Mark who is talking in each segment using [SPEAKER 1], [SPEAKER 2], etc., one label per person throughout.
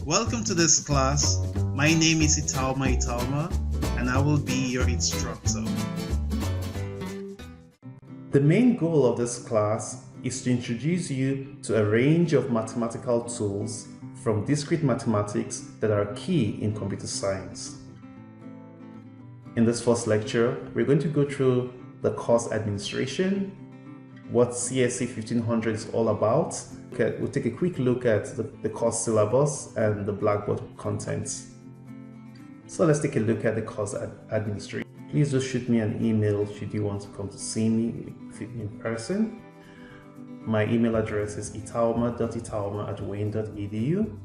[SPEAKER 1] Welcome to this class. My name is Italma, and I will be your instructor. The main goal of this class is to introduce you to a range of mathematical tools from discrete mathematics that are key in computer science. In this first lecture, we're going to go through the course administration, what CSC1500 is all about. We'll take a quick look at the course syllabus and the Blackboard contents. So let's take a look at the course administration. Please just shoot me an email should you want to come to see me in person. My email address is italma.italma@wayne.edu.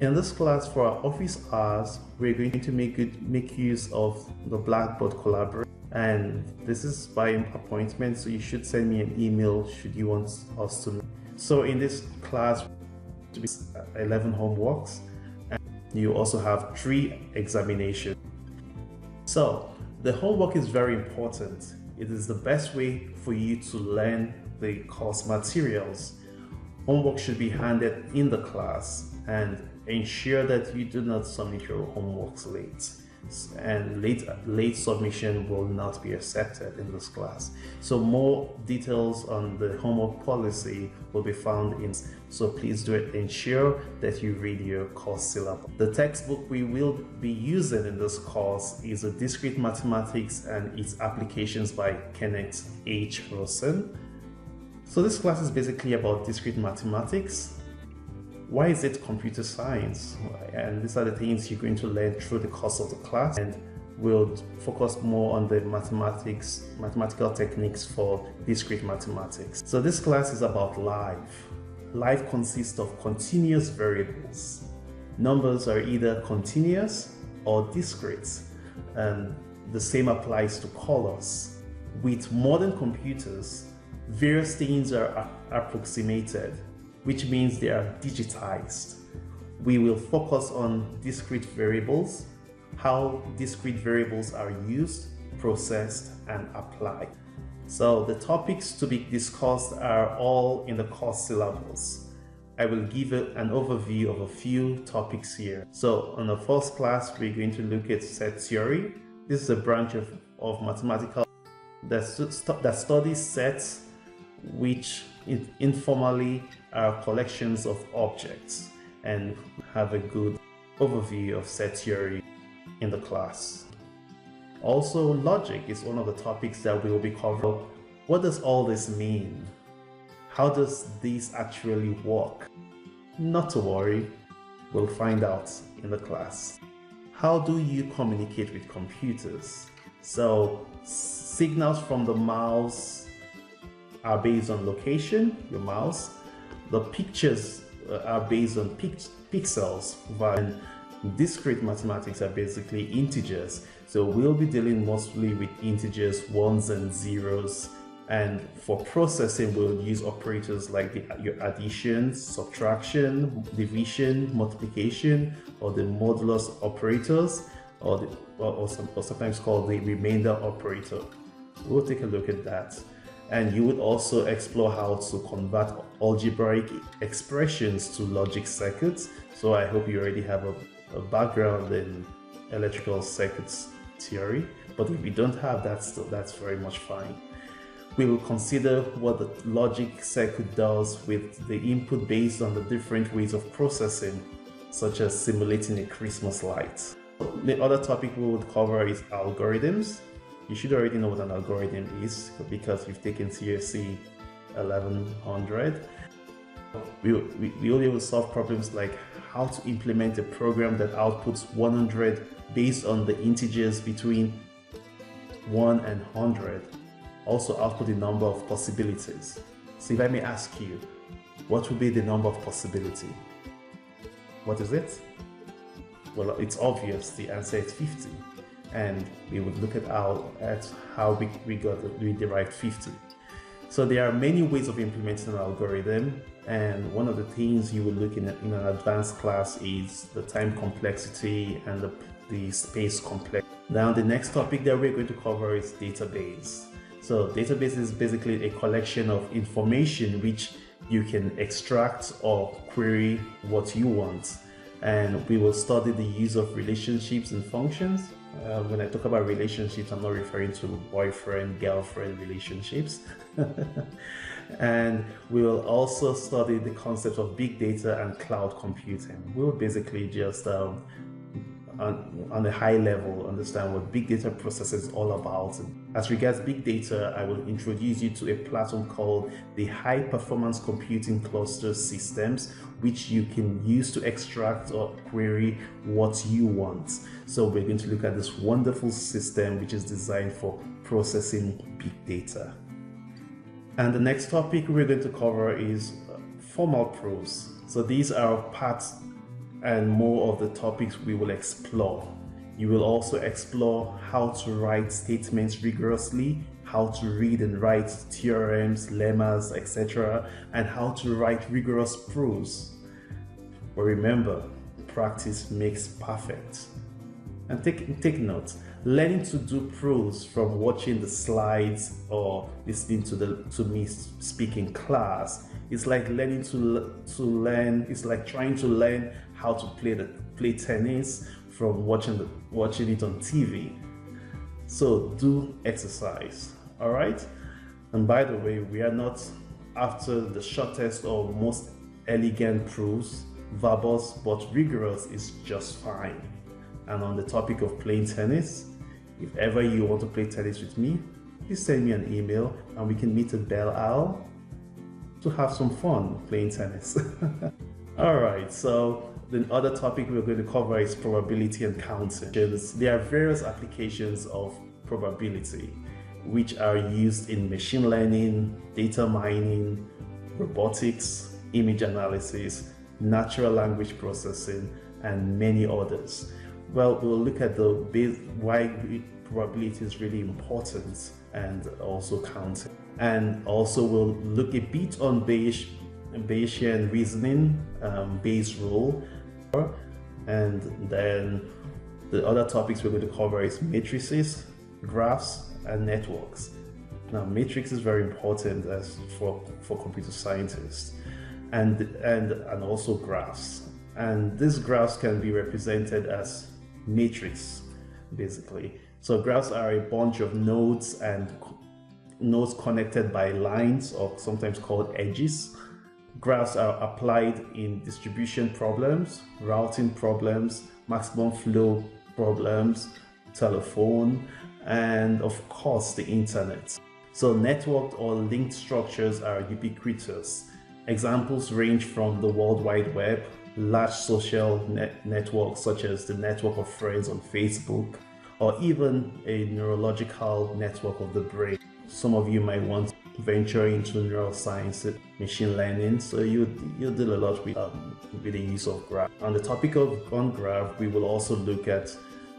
[SPEAKER 1] In this class, for our office hours, we're going to make use of the Blackboard collaboration, and this is by appointment, so you should send me an email should you want us to. So in this class, to be 11 homeworks, and you also have 3 examinations. So the homework is very important. It is the best way for you to learn the course materials. Homework should be handed in the class, and ensure that you do not submit your homeworks late. And late submission will not be accepted in this class. So more details on the homework policy will be found in, so please do ensure that you read your course syllabus. The textbook we will be using in this course is a Discrete Mathematics and its Applications by Kenneth H. Rosen. So this class is basically about discrete mathematics. Why is it computer science? And these are the things you're going to learn through the course of the class, and we'll focus more on the mathematical techniques for discrete mathematics. So this class is about life. Life consists of continuous variables. Numbers are either continuous or discrete, and the same applies to colors. With modern computers, various things are approximated, which means they are digitized. We will focus on discrete variables, how discrete variables are used, processed, and applied. So the topics to be discussed are all in the course syllabus. I will give an overview of a few topics here. So on the first class, we're going to look at set theory. This is a branch of mathematical that studies sets, which informally are collections of objects, and have a good overview of set theory in the class. Also, logic is one of the topics that we will be covering. What does all this mean? How does this actually work? Not to worry, we'll find out in the class. How do you communicate with computers? So signals from the mouse are based on location, your mouse. The pictures are based on pixels, and discrete mathematics are basically integers. So we'll be dealing mostly with integers, ones and zeros, and for processing we'll use operators like your addition, subtraction, division, multiplication, or the modulus operators, or sometimes called the remainder operator. We'll take a look at that. And you would also explore how to convert algebraic expressions to logic circuits. So I hope you already have a background in electrical circuits theory, but if you don't have that, that's very much fine. We will consider what the logic circuit does with the input based on the different ways of processing, such as simulating a Christmas light. The other topic we would cover is algorithms. You should already know what an algorithm is because you've taken CSC 1100. We only will solve problems like how to implement a program that outputs 100 based on the integers between 1 and 100. Also output the number of possibilities. So if I may ask you, what would be the number of possibility? What is it? Well, it's obvious. The answer is 50. And we would look at how we derived 50. So there are many ways of implementing an algorithm, and one of the things you will look in an advanced class is the time complexity and the space complexity. Now the next topic that we're going to cover is database. So database is basically a collection of information which you can extract or query what you want. and we will study the use of relationships and functions. When I talk about relationships, I'm not referring to boyfriend, girlfriend relationships. And we will also study the concept of big data and cloud computing. We'll basically just on a high level understand what big data processing is all about. As regards big data, I will introduce you to a platform called the high performance computing cluster systems, which you can use to extract or query what you want. So we're going to look at this wonderful system which is designed for processing big data. And the next topic we're going to cover is formal proofs. So these are parts and more of the topics we will explore. You will also explore how to write statements rigorously, how to read and write theorems, lemmas, etc., and how to write rigorous proofs. But remember, practice makes perfect. And take note, learning to do proofs from watching the slides or listening to me speak in class is like learning to learn. It's like trying to learn how to play tennis from watching it on TV. So do exercise, all right? And by the way, we are not after the shortest or most elegant proofs. Verbose but rigorous is just fine. And on the topic of playing tennis, if ever you want to play tennis with me, please send me an email and we can meet at Belle Isle to have some fun playing tennis. All right, so the other topic we're going to cover is probability and counting. There are various applications of probability which are used in machine learning, data mining, robotics, image analysis, natural language processing, and many others. Well, we'll look at why probability is really important and also counting. And also we'll look a bit on Bayesian reasoning, Bayes rule. And then the other topics we're going to cover is matrices, graphs, and networks. Now, matrix is very important for computer scientists, and also graphs. And these graphs can be represented as matrix, basically. So graphs are a bunch of nodes and nodes connected by lines, or sometimes called edges. Graphs are applied in distribution problems, routing problems, maximum flow problems, telephone, and of course the internet. So networked or linked structures are ubiquitous. Examples range from the World Wide Web, large social networks such as the network of friends on Facebook, or even a neurological network of the brain. Some of you might want to venture into neuroscience, machine learning, so you deal a lot with the use of graph. On the topic of graph, we will also look at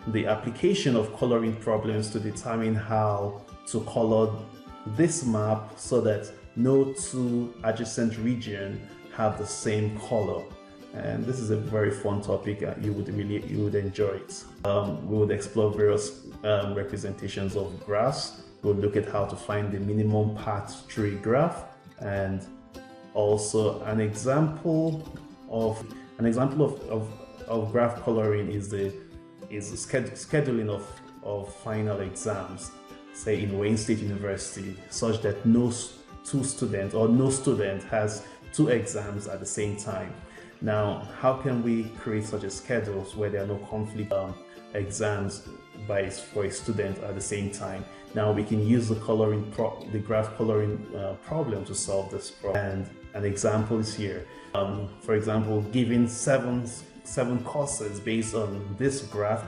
[SPEAKER 1] the application of coloring problems to determine how to color this map so that no two adjacent regions have the same color. And this is a very fun topic. You would enjoy it. We would explore various representations of graphs. We'll look at how to find the minimum path through a graph, and also an example of graph coloring is the scheduling of final exams, say in Wayne State University, such that no student has two exams at the same time. Now, how can we create such a schedule where there are no conflict exams for a student at the same time? Now we can use the graph coloring problem to solve this problem. And an example is here. For example, given seven courses based on this graph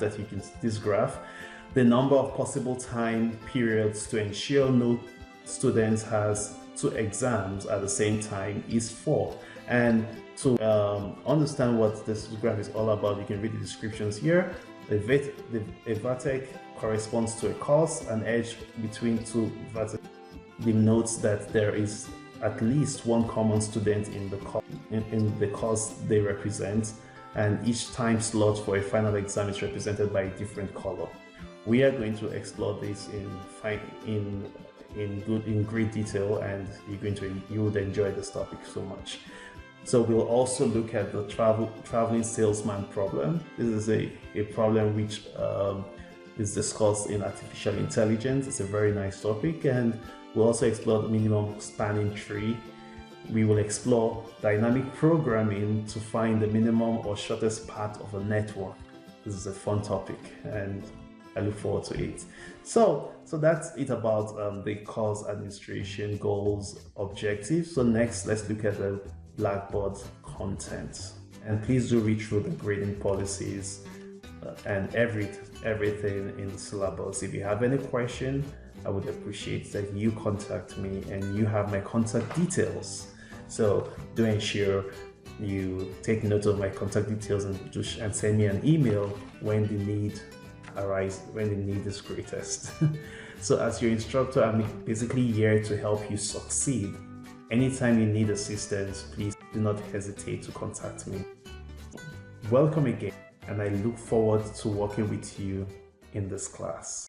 [SPEAKER 1] the number of possible time periods to ensure no student has two exams at the same time is 4. And to understand what this graph is all about, you can read the descriptions here. A vertex corresponds to a course. An edge between two vertices denotes that there is at least one common student in the course they represent, and each time slot for a final exam is represented by a different color. We are going to explore this in great detail, and you would enjoy this topic so much. So we'll also look at the traveling salesman problem. This is a problem which is discussed in artificial intelligence. It's a very nice topic, and we'll also explore the minimum spanning tree. We will explore dynamic programming to find the minimum or shortest path of a network. This is a fun topic, and I look forward to it. So that's it about the course administration, goals, objectives. So next, let's look at the Blackboard content. And please do read through the grading policies and everything in the syllabus. If you have any question, I would appreciate that you contact me, and you have my contact details. So do ensure you take note of my contact details and send me an email when the need arises, when the need is greatest. So as your instructor, I'm basically here to help you succeed. Anytime you need assistance, please do not hesitate to contact me. Welcome again, and I look forward to working with you in this class.